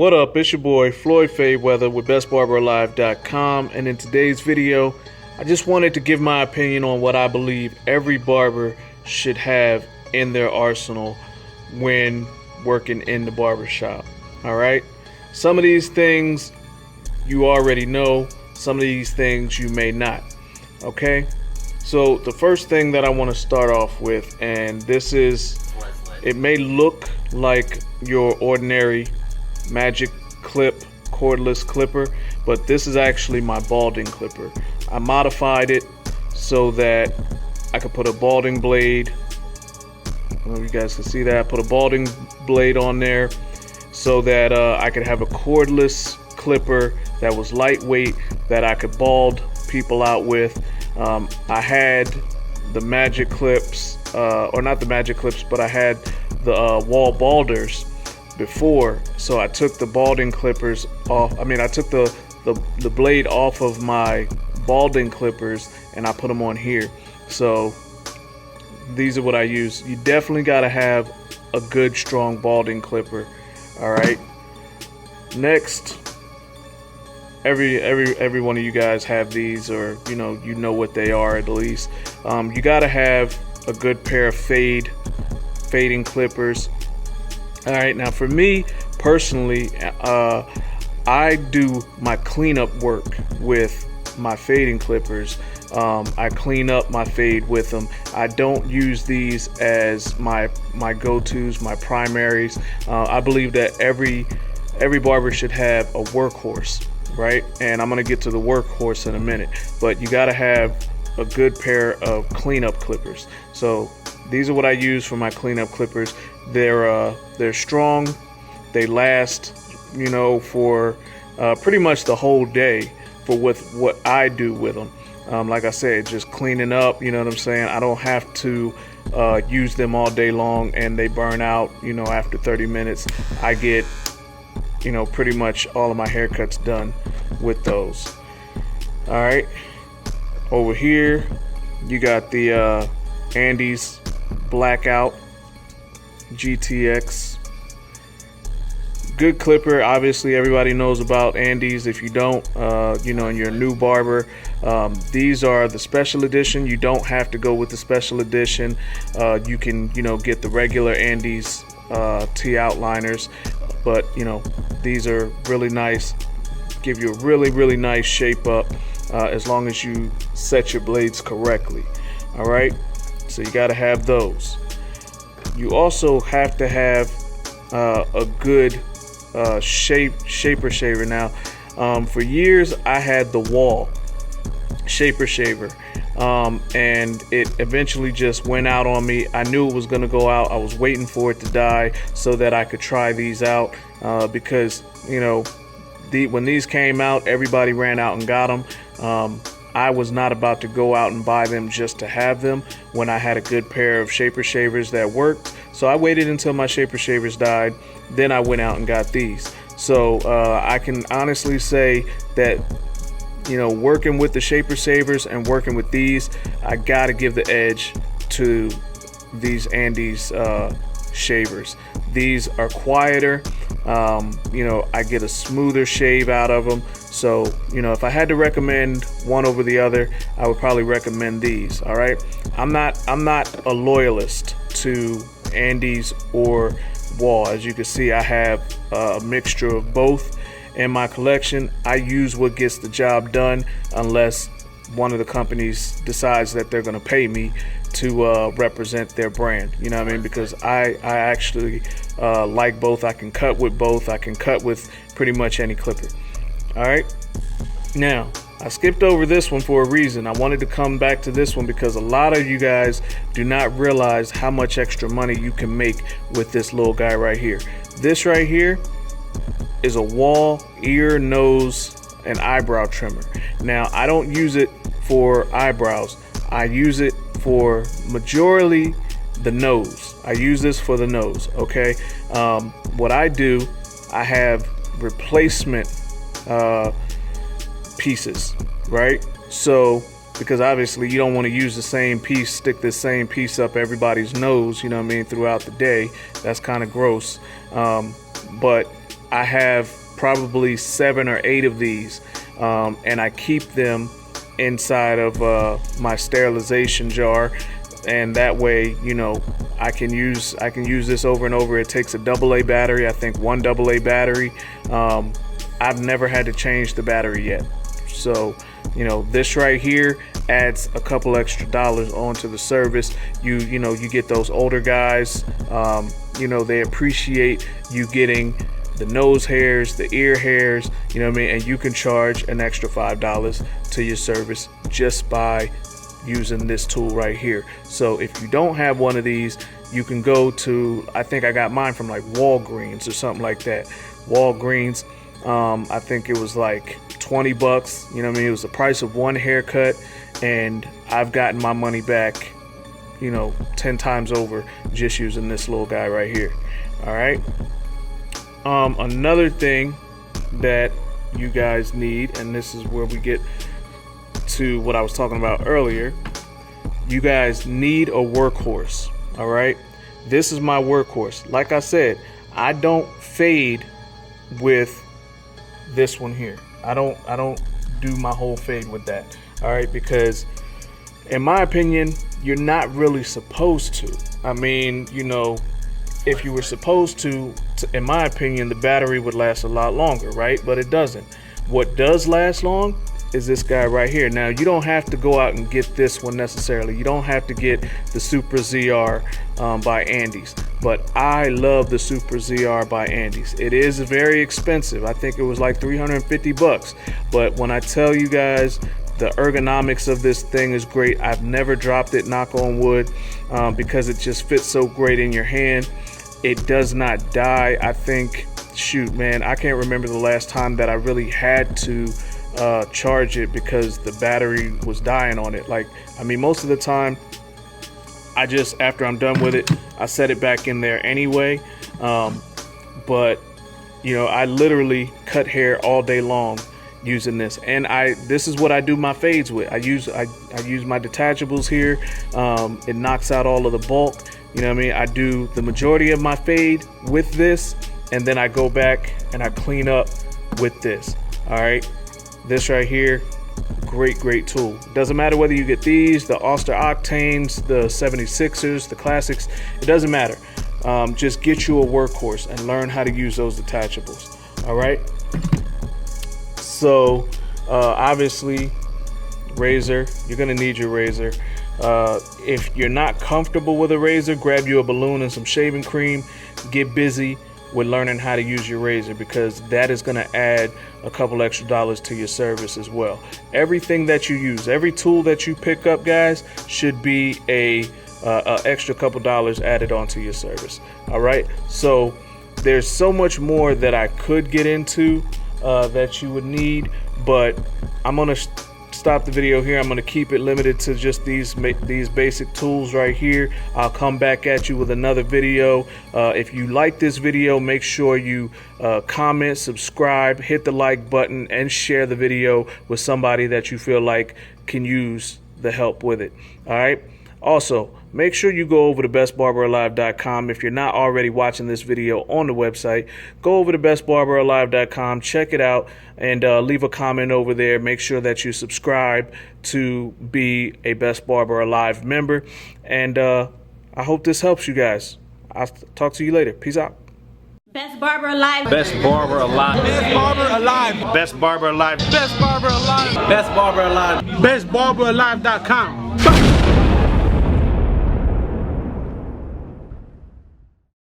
What up, it's your boy Floyd Fayweather with BestBarberAlive.com, and in today's video I just wanted to give my opinion on what I believe every barber should have in their arsenal when working in the barbershop. Alright, some of these things you already know, some of these things you may not. Okay, so the first thing that I want to start off with, and this is, it may look like your ordinary magic clip cordless clipper, but this is actually my balding clipper. I modified it so that I could put a balding blade. I don't know if you guys can see that. I put a balding blade on there so that I could have a cordless clipper that was lightweight, that I could bald people out with. I had the magic clips, or not the magic clips, but I had the wall balders before, so I took the balding clippers off. I took the blade off of my balding clippers and I put them on here. So these are what I use. You definitely got to have a good strong balding clipper. All right, next, every one of you guys have these, or you know what they are at least. You got to have a good pair of fading clippers. All right, now for me personally, I do my cleanup work with my fading clippers. I clean up my fade with them. I don't use these as my go-tos, my primaries. I believe that every barber should have a workhorse, right? And I'm gonna get to the workhorse in a minute, but you gotta have a good pair of cleanup clippers. So these are what I use for my cleanup clippers. They're strong. They last, for pretty much the whole day for what I do with them. Like I said, just cleaning up. You know what I'm saying? I don't have to use them all day long, and they burn out. After 30 minutes, I get pretty much all of my haircuts done with those. All right. Over here, you got the Andes Blackout GTX. Good clipper. Obviously everybody knows about Andes. If you don't, and you're a new barber, these are the special edition. You don't have to go with the special edition. You can get the regular Andes T outliners, but these are really nice, give you a really nice shape up, as long as you set your blades correctly. All right, so you got to have those. You also have to have a good shaper shaver. Now, for years I had the wall shaper shaver, and it eventually just went out on me. I knew it was going to go out. I was waiting for it to die so that I could try these out, because when these came out, everybody ran out and got them. I was not about to go out and buy them just to have them when I had a good pair of shaper shavers that worked. So I waited until my shaper shavers died, then I went out and got these. So I can honestly say that working with the shaper shavers and working with these, I gotta give the edge to these Andes shavers. These are quieter. I get a smoother shave out of them. So if I had to recommend one over the other, I would probably recommend these. All right, I'm not a loyalist to Andes or Wall. As you can see, I have a mixture of both in my collection. I use what gets the job done, unless one of the companies decides that they're going to pay me to represent their brand. You know what I mean? Because I actually like both. I can cut with both. I can cut with pretty much any clipper. All right, now I skipped over this one for a reason. I wanted to come back to this one because a lot of you guys do not realize how much extra money you can make with this little guy right here. This right here is a wall, ear, nose, and eyebrow trimmer. Now, I don't use it for eyebrows. I use it for majority the nose. I use this for the nose. Okay, what I do, I have replacement pieces, right? So because obviously you don't want to use the same piece, stick the same piece up everybody's nose, throughout the day. That's kind of gross. But I have probably 7 or 8 of these, and I keep them inside of my sterilization jar, and that way, you know, I can use this over and over. It takes a AA battery, I think 1 AA battery. I've never had to change the battery yet. So, you know, this right here adds a couple extra dollars onto the service. You know, you get those older guys, you know, they appreciate you getting the nose hairs, the ear hairs, you know what I mean? And you can charge an extra $5 to your service just by using this tool right here. So if you don't have one of these, you can go to, I think I got mine from like Walgreens or something like that. Walgreens, I think it was like 20 bucks, you know what I mean? It was the price of 1 haircut, and I've gotten my money back, you know, 10 times over just using this little guy right here. All right. Another thing that you guys need, and this is where we get to what I was talking about earlier, you guys need a workhorse. All right, this is my workhorse. Like I said, I don't fade with this one here. I don't do my whole fade with that. All right, because in my opinion, you're not really supposed to. I mean, you know, if you were supposed to, in my opinion, the battery would last a lot longer, right? But it doesn't. What does last long is this guy right here. Now, you don't have to go out and get this one necessarily. You don't have to get the Super ZR by Andes, but I love the Super ZR by Andes. It is very expensive. I think it was like 350 bucks. But when I tell you guys, the ergonomics of this thing is great. I've never dropped it, knock on wood, because it just fits so great in your hand. It does not die. I think, shoot, man, I can't remember the last time that I really had to charge it because the battery was dying on it. Like, I mean, most of the time, I just, after I'm done with it, I set it back in there anyway. But, you know, I literally cut hair all day long using this, and this is what I do my fades with. I use my detachables here. It knocks out all of the bulk. You know what I mean? I do the majority of my fade with this, and then I go back and I clean up with this. All right, this right here, great tool. Doesn't matter whether you get these, the Auster Octanes, the 76ers, the classics, it doesn't matter. Just get you a workhorse and learn how to use those detachables. All right, so obviously razor, you're gonna need your razor. If you're not comfortable with a razor, grab you a balloon and some shaving cream. Get busy with learning how to use your razor, because that is going to add a couple extra dollars to your service as well. Everything that you use, every tool that you pick up, guys, should be a extra couple dollars added onto your service. All right, so there's so much more that I could get into that you would need, but I'm gonna stop the video here. I'm going to keep it limited to just these basic tools right here. I'll come back at you with another video. If you like this video, make sure you comment, subscribe, hit the like button, and share the video with somebody that you feel like can use the help with it. All right. Also, make sure you go over to bestbarberalive.com. If you're not already watching this video on the website, go over to bestbarberalive.com, check it out, and leave a comment over there. Make sure that you subscribe to be a Best Barber Alive member. And I hope this helps you guys. I'll talk to you later. Peace out. Best Barber Alive. Best Barber Alive. Best Barber Alive. Best Barber Alive. Best Barber Alive. Best Barber Alive. BestBarberAlive.com.